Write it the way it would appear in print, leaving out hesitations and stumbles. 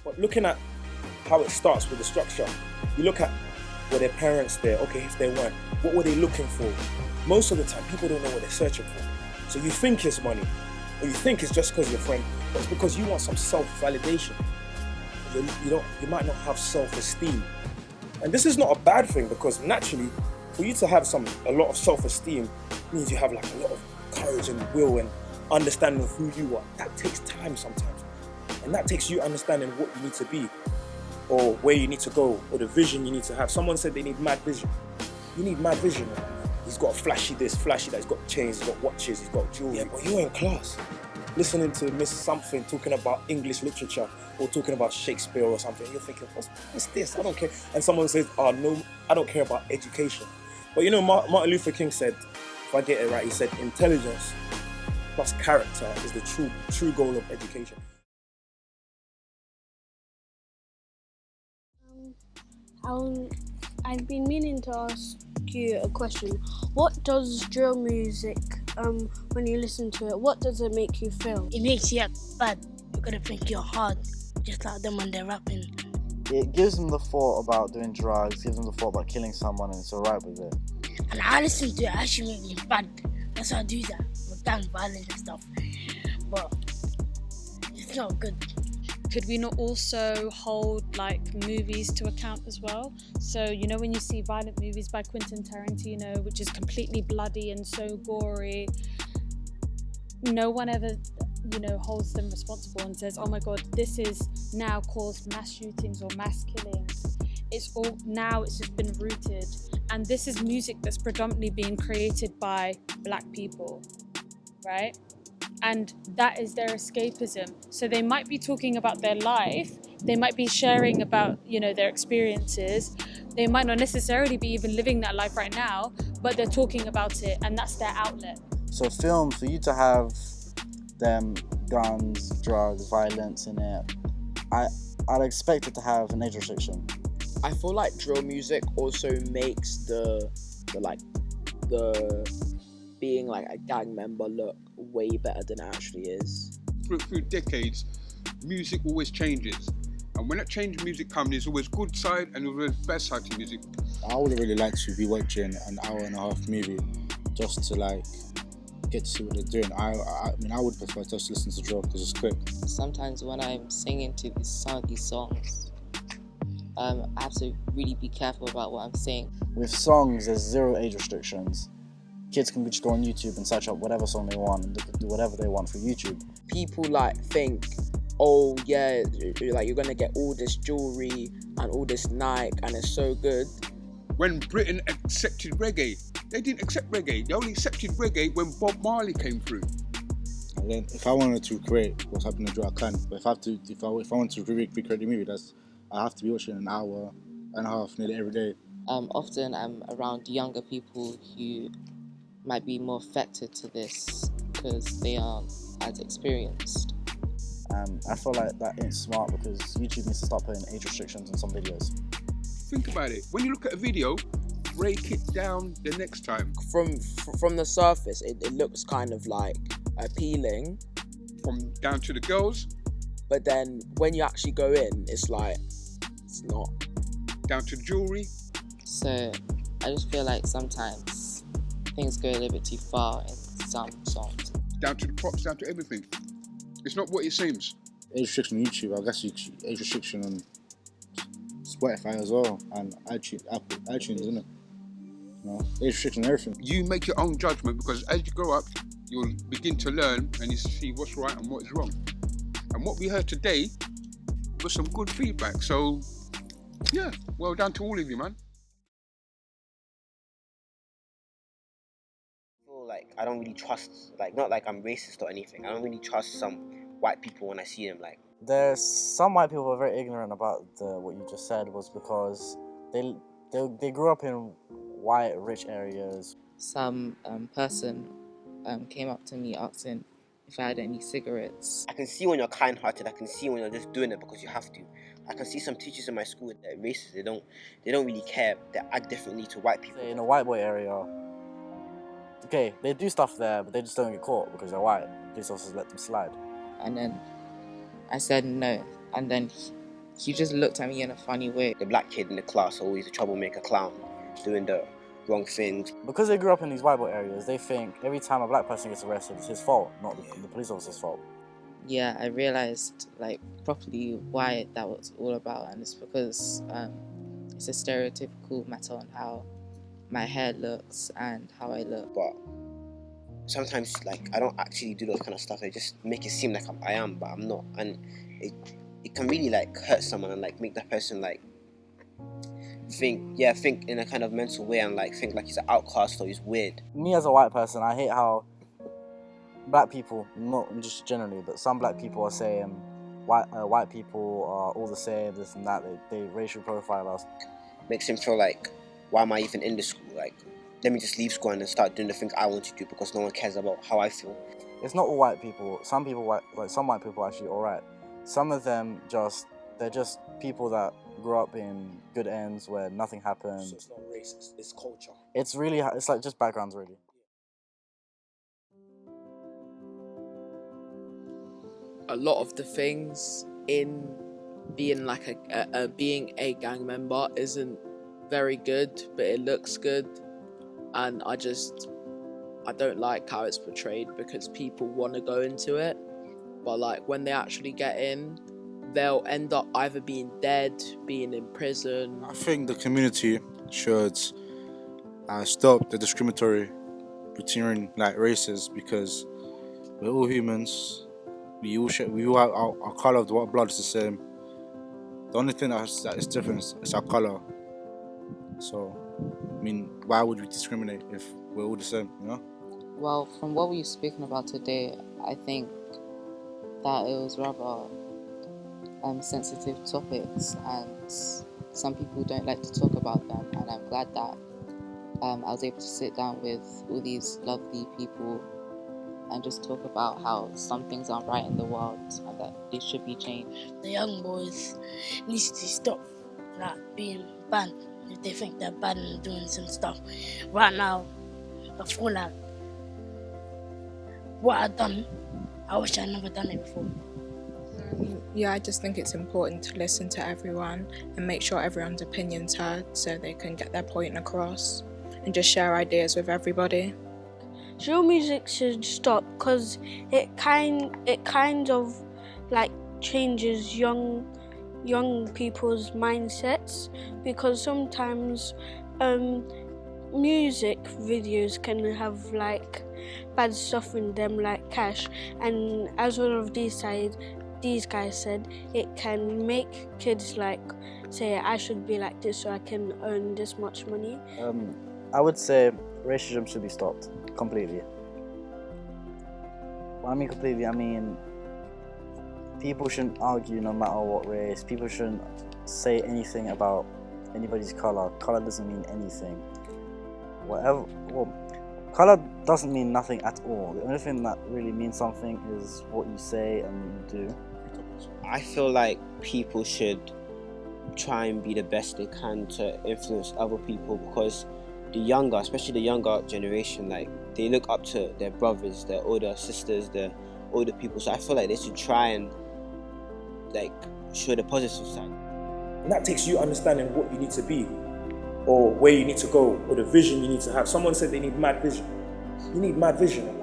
But looking at how it starts with the structure, you look at were their parents there? Okay, if they weren't, what were they looking for? Most of the time, people don't know what they're searching for. So you think it's money, or you think it's just because you're a friend, but it's because you want some self-validation. You might not have self-esteem. And this is not a bad thing, because naturally, for you to have a lot of self-esteem means you have like a lot of courage and will and understanding of who you are. That takes time sometimes. And that takes you understanding what you need to be, or where you need to go, or the vision you need to have. Someone said they need mad vision. You need mad vision. He's got flashy this, flashy that, he's got chains, he's got watches, he's got jewelry. Yeah, but you're in class, listening to Miss Something talking about English literature, or talking about Shakespeare or something. You're thinking, what's this? I don't care. And someone says, oh no, I don't care about education. But you know, Martin Luther King said, if I get it right, he said, intelligence plus character is the true goal of education. I've been meaning to ask you a question. What does drill music, when you listen to it, what does it make you feel? It makes you act bad. You're gonna think you're hard, just like them when they're rapping. It gives them the thought about doing drugs, gives them the thought about killing someone, and it's alright with it. And I listen to it, actually makes me bad. That's why I do that, with gang violence and stuff. But it's not good. Could we not also hold like movies to account as well? So, you know, when you see violent movies by Quentin Tarantino, which is completely bloody and so gory, no one ever, holds them responsible and says, oh my God, this is now caused mass shootings or mass killings. It's just been rooted. And this is music that's predominantly being created by Black people, right? And that is their escapism. So they might be talking about their life, they might be sharing about, their experiences. They might not necessarily be even living that life right now, but they're talking about it, and that's their outlet. So films, for you to have them guns, drugs, violence in it, I'd expect it to have an age restriction. I feel like drill music also makes the being like a gang member look way better than it actually is. Through decades, music always changes. And when that change in music comes, there's always good side and always bad side to music. I would really like to be watching an hour and a half movie just to get to see what they're doing. I would prefer just to listen to drill because it's quick. Sometimes when I'm singing to some of these songs, I have to really be careful about what I'm saying. With songs, there's 0 age restrictions. Kids can just go on YouTube and search up whatever song they want, and they can do whatever they want for YouTube. People think, oh yeah, you're gonna get all this jewelry and all this Nike and it's so good. When Britain accepted reggae, they didn't accept reggae. They only accepted reggae when Bob Marley came through. And then if I wanted to create what's happening to drill, I can. But if I want to recreate the movie, I have to be watching an hour and a half nearly every day. Often I'm around younger people who might be more affected to this because they aren't as experienced. I feel like that ain't smart because YouTube needs to start putting age restrictions on some videos. Think about it. When you look at a video, break it down the next time. From the surface, it looks kind of like appealing. From down to the girls. But then when you actually go in, it's not. Down to jewelry. So I just feel like sometimes things go a little bit too far in some songs. Down to the props, down to everything. It's not what it seems. Age restriction on YouTube, I guess age restriction on Spotify as well, and iTunes, isn't it? Age restriction on everything. You make your own judgment because as you grow up, you'll begin to learn and you see what's right and what is wrong. And what we heard today was some good feedback. So, yeah, well done to all of you, man. I don't really trust, not like I'm racist or anything. I don't really trust some white people when I see them. There's some white people who are very ignorant about what you just said was because they grew up in white rich areas. Some person came up to me asking if I had any cigarettes. I can see when you're kind-hearted. I can see when you're just doing it because you have to. I can see some teachers in my school that are racist. They don't really care. They act differently to white people. In a white boy area, okay, they do stuff there, but they just don't get caught because they're white. Police officers let them slide. And then I said no. And then he just looked at me in a funny way. The black kid in the class, always a troublemaker clown, doing the wrong things. Because they grew up in these white boy areas, they think every time a black person gets arrested, it's his fault, not the police officer's fault. Yeah, I realized like properly why that was all about, and it's because it's a stereotypical matter on how my hair looks and how I look. But sometimes, like, I don't actually do those kind of stuff. I just make it seem like I am, but I'm not, and it can really like hurt someone and like make that person like think in a kind of mental way and like think like he's an outcast or he's weird. Me as a white person, I hate how black people, not just generally, but some black people are saying white people are all the same, this and that. They racial profile us. Makes him feel like, why am I even in this school? Like, let me just leave school and then start doing the things I want to do because no one cares about how I feel. It's not all white people. Some white people are actually alright. Some of them they're just people that grew up in good ends where nothing happened. So it's not racist, it's culture. It's like just backgrounds really. A lot of the things in being like being a gang member isn't very good, but it looks good, and I don't like how it's portrayed because people want to go into it, but like when they actually get in, they'll end up either being dead, being in prison. I think the community should stop the discriminatory between like races, because we're all humans. We all have our colour of the white blood is the same. The only thing that is different is our colour. So, I mean, why would we discriminate if we're all the same, you know? Well, from what we've spoken about today, I think that it was rather sensitive topics, and some people don't like to talk about them, and I'm glad that I was able to sit down with all these lovely people and just talk about how some things aren't right in the world and that they should be changed. The young boys need to stop like being bad if they think they're bad and doing some stuff. Right now, I feel like what I've done, I wish I'd never done it before. Yeah, I just think it's important to listen to everyone and make sure everyone's opinion's heard so they can get their point across and just share ideas with everybody. Drill music should stop because it kind of like changes young people's mindsets, because sometimes music videos can have like bad stuff in them like cash, and as one of these guys said, it can make kids like say I should be like this so I can earn this much money. I would say racism should be stopped completely. When I mean completely, I mean people shouldn't argue no matter what race. People shouldn't say anything about anybody's colour. Colour doesn't mean anything. Colour doesn't mean nothing at all. The only thing that really means something is what you say and you do. I feel like people should try and be the best they can to influence other people, because especially the younger generation, like they look up to their brothers, their older sisters, their older people. So I feel like they should try and like show the positive side. And that takes you understanding what you need to be, or where you need to go, or the vision you need to have. Someone said they need mad vision. You need mad vision.